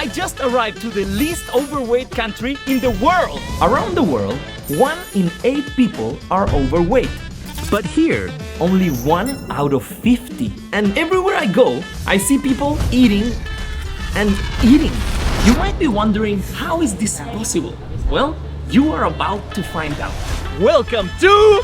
I just arrived to the least overweight country in the world. Around the world, 1 in 8 people are overweight. But here, only 1 out of 50. And everywhere I go, I see people eating and eating. You might be wondering, how is this possible? Well, you are about to find out. Welcome to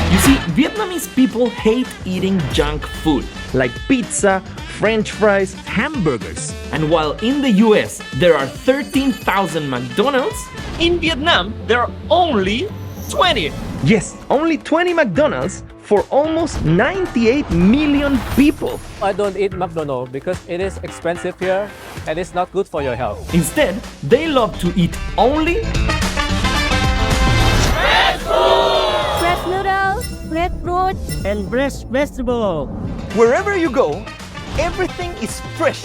You see, Vietnamese people hate eating junk food like pizza, French fries, hamburgers. And while in the US there are 13,000 McDonald's, in Vietnam there are only 20. Yes, only 20 McDonald's for almost 98 million people. I don't eat McDonald's because it is expensive here and it's not good for your health. Instead, they love to eat only Fresh noodles, fresh fruit, and fresh vegetable. wherever you go, everything is fresh.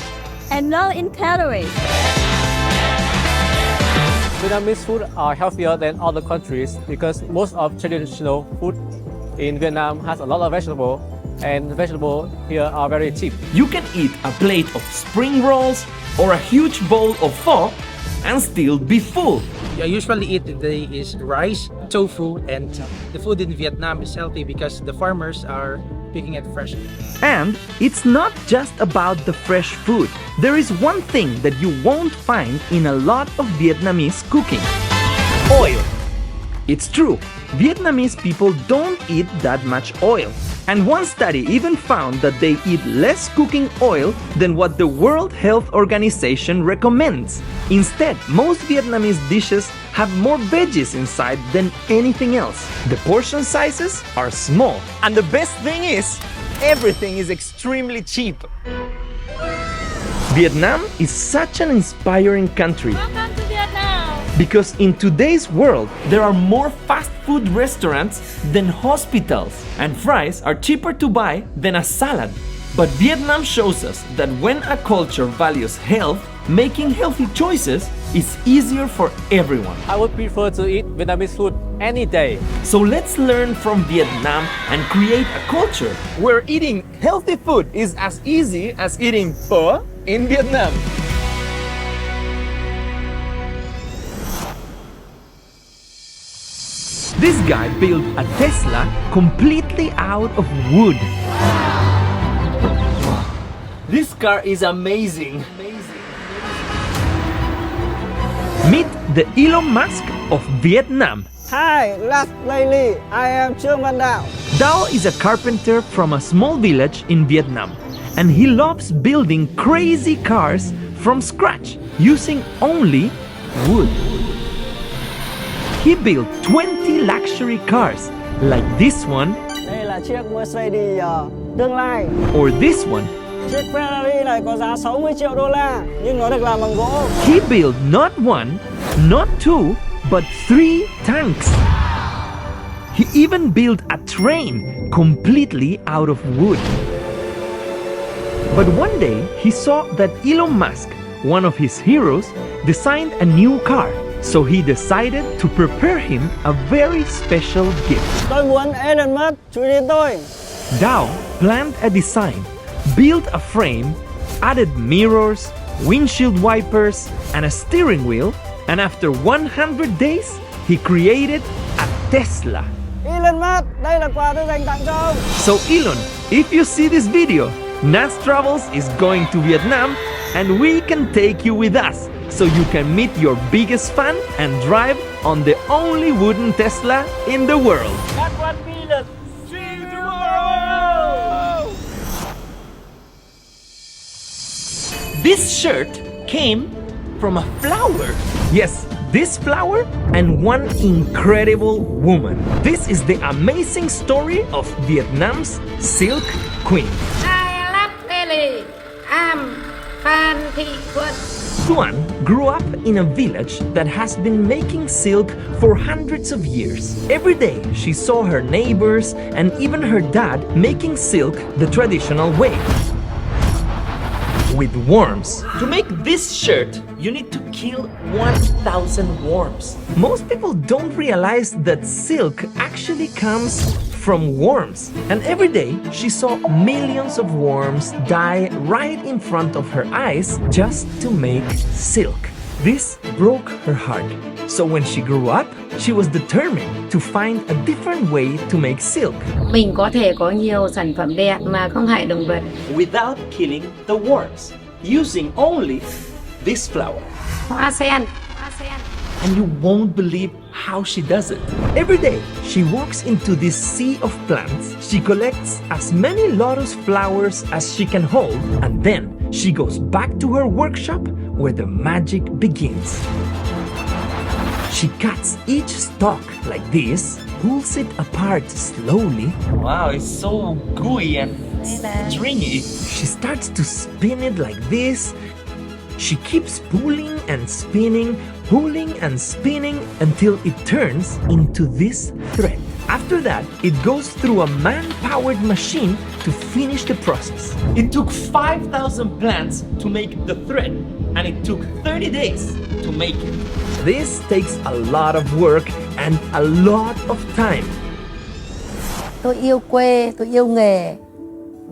and low in calories. Vietnamese food are healthier than other countries because most of traditional food in Vietnam has a lot of vegetable and vegetables here are very cheap. You can eat a plate of spring rolls or a huge bowl of pho and still be full. I usually eat today is rice, tofu, and the food in Vietnam is healthy because the farmers are picking it fresh. And it's not just about the fresh food. There is one thing that you won't find in a lot of Vietnamese cooking: oil. It's true, Vietnamese people don't eat that much oil. And one study even found that they eat less cooking oil than what the World Health Organization recommends. Instead, most Vietnamese dishes have more veggies inside than anything else. The portion sizes are small. And the best thing is, everything is extremely cheap. Vietnam is such an inspiring country. Welcome to Vietnam! Because in today's world, there are more fast food restaurants than hospitals, and fries are cheaper to buy than a salad. But Vietnam shows us that when a culture values health, making healthy choices is easier for everyone. I would prefer to eat Vietnamese food any day. So let's learn from Vietnam and create a culture where eating healthy food is as easy as eating pho in Vietnam. This guy built a Tesla completely out of wood. This car is amazing. Meet the Elon Musk of Vietnam. Hi, last lady, I am Trương Văn Đạo. Dao is a carpenter from a small village in Vietnam, and he loves building crazy cars from scratch using only wood. He built 20 luxury cars like this one Đây là chiếc Mercedes tương lai. or this one. Chiếc Ferrari này có giá 60 triệu đô la nhưng nó được làm bằng gỗ. He built not one, not two, but 3 tanks. He even built a train completely out of wood. But one day he saw that Elon Musk, one of his heroes, designed a new car. So he decided to prepare him a very special gift. Tôi muốn Elon Musk chú ý tôi. Dao planned a design, built a frame, added mirrors, windshield wipers, and a steering wheel, and after 100 days, he created a Tesla. Elon Musk, đây là quà tôi dành tặng cho ông. So Elon, if you see this video, Nas Travels is going to Vietnam, and we can take you with us, so you can meet your biggest fan and drive on the only wooden Tesla in the world. That 1 million. See you tomorrow. This shirt came from a flower. Yes, this flower and one incredible woman. This is the amazing story of Vietnam's Silk Queen. I love Lily. I'm Phan Thị Phượng. Tuan grew up in a village that has been making silk for hundreds of years. Every day she saw her neighbors and even her dad making silk the traditional way, with worms. To make this shirt, you need to kill 1,000 worms. Most people don't realize that silk actually comes from worms. And every day, she saw millions of worms die right in front of her eyes just to make silk. This broke her heart. So when she grew up, she was determined to find a different way to make silk Mình có thể có nhiều sản phẩm đẹp mà không hại động vật. without killing the worms, using only this flower. Hoa sen. And you won't believe how she does it. Every day, she walks into this sea of plants. She collects as many lotus flowers as she can hold, and then she goes back to her workshop where the magic begins. She cuts each stalk like this, pulls it apart slowly. Wow, it's so gooey and stringy. She starts to spin it like this. She keeps pulling and spinning until it turns into this thread. After that, it goes through a man-powered machine to finish the process. It took 5,000 plants to make the thread, and it took 30 days to make it. This takes a lot of work and a lot of time. Tôi yêu quê, tôi yêu nghề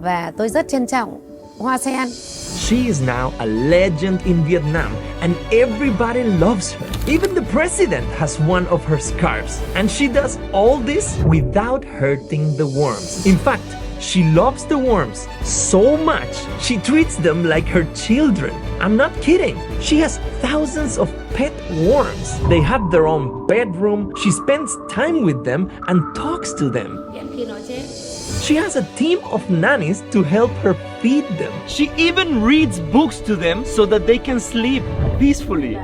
và tôi rất trân trọng hoa sen. She is now a legend in Vietnam, and everybody loves her. Even the president has one of her scarves, and she does all this without hurting the worms. In fact, she loves the worms so much, she treats them like her children. I'm not kidding. She has thousands of pet worms. They have their own bedroom. She spends time with them and talks to them. Khi nó chết. She has a team of nannies to help her feed them. She even reads books to them so that they can sleep peacefully.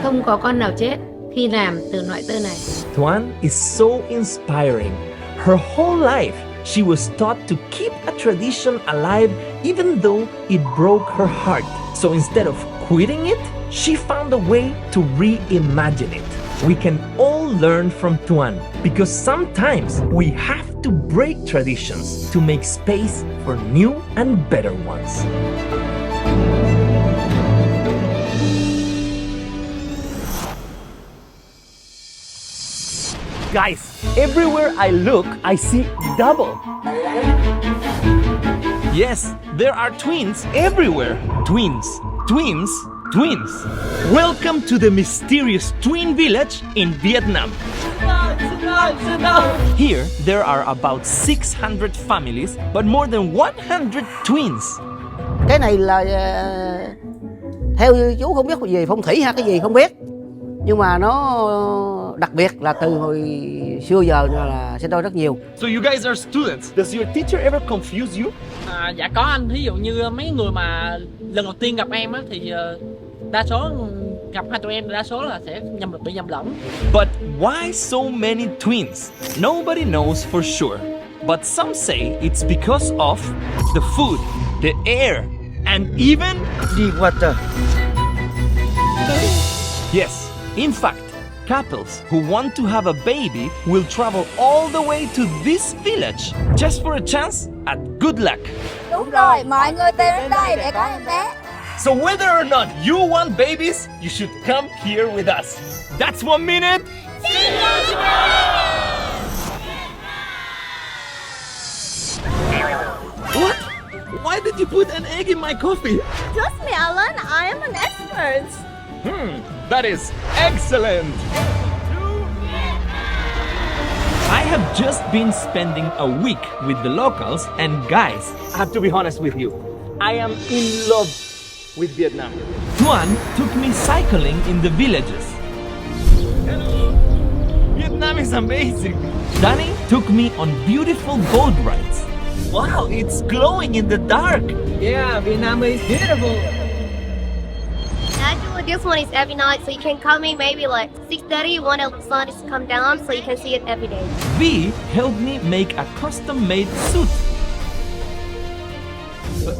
Không có con nào chết khi làm từ loại tơ này. Tuan is so inspiring. Her whole life, she was taught to keep a tradition alive even though it broke her heart. So instead of quitting it, she found a way to reimagine it. We can all learn from Tuan because sometimes we have to break traditions to make space for new and better ones. Guys, everywhere I look, I see double. Yes, there are twins everywhere. Twins. Welcome to the mysterious twin village in Vietnam. Here, there are about 600 families, but more than 100 twins. Cái này là theo chú không biết về phong thủy hay cái gì không biết, nhưng mà nó đặc biệt là từ hồi xưa giờ là sinh đôi rất nhiều. So you guys are students. Does your teacher ever confuse you? Dạ có anh, ví dụ như mấy người mà lần đầu tiên gặp em á thì đa số gặp hai tụi em đa số là sẽ bị nhầm lẫn. But why so many twins? Nobody knows for sure. But some say it's because of the food, the air, and even The water. yes, in fact, couples who want to have a baby will travel all the way to this village just for a chance at good luck. Đúng rồi, mọi người tìm đến đây để có em bé. So whether or not you want babies, you should come here with us. That's 1 minute. What? Why did you put an egg in my coffee? Trust me, Alan, I am an expert. That is excellent! I have just been spending a week with the locals, and guys, I have to be honest with you. I am in love with Vietnam. Tuan took me cycling in the villages. Hello! Vietnam is amazing! Danny took me on beautiful boat rides. Wow, it's glowing in the dark! Yeah, Vietnam is beautiful. Actually, this one is every night, so you can come in maybe like 6:30 when the sun is come down, so you can see it every day. V helped me make a custom-made suit.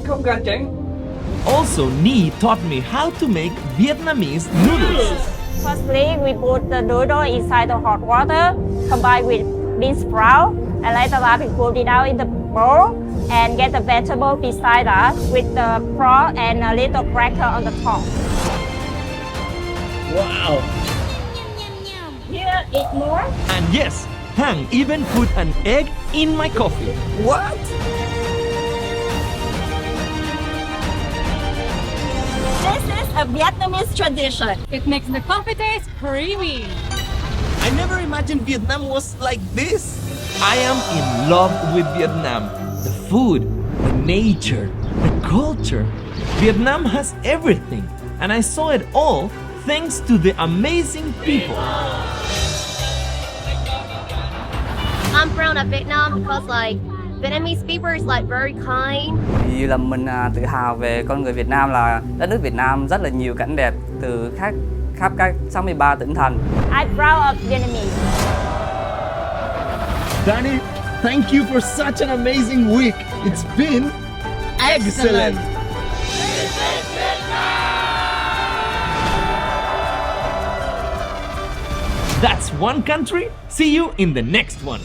Không cần tránh. Also, Nhi taught me how to make Vietnamese noodles. Firstly, we put the noodle inside the hot water, combined with bean sprout, and later that we put it out in the bowl and get the vegetable beside us with the prawn and a little cracker on the top. Wow! Here, eat more. And yes, Hang even put an egg in my coffee. What? This is a Vietnamese tradition. It makes the coffee taste creamy. I never imagined Vietnam was like this. I am in love with Vietnam. The food, the nature, the culture. Vietnam has everything, and I saw it all thanks to the amazing people. I'm proud of Vietnam because like Vietnamese people is like very kind. Vì là mình tự hào về con người Việt Nam là đất nước Việt Nam rất là nhiều cảnh đẹp từ khắp các 63 tỉnh thành. I'm proud of Vietnamese. Danny, thank you for such an amazing week. It's been excellent. That's one country. See you in the next one.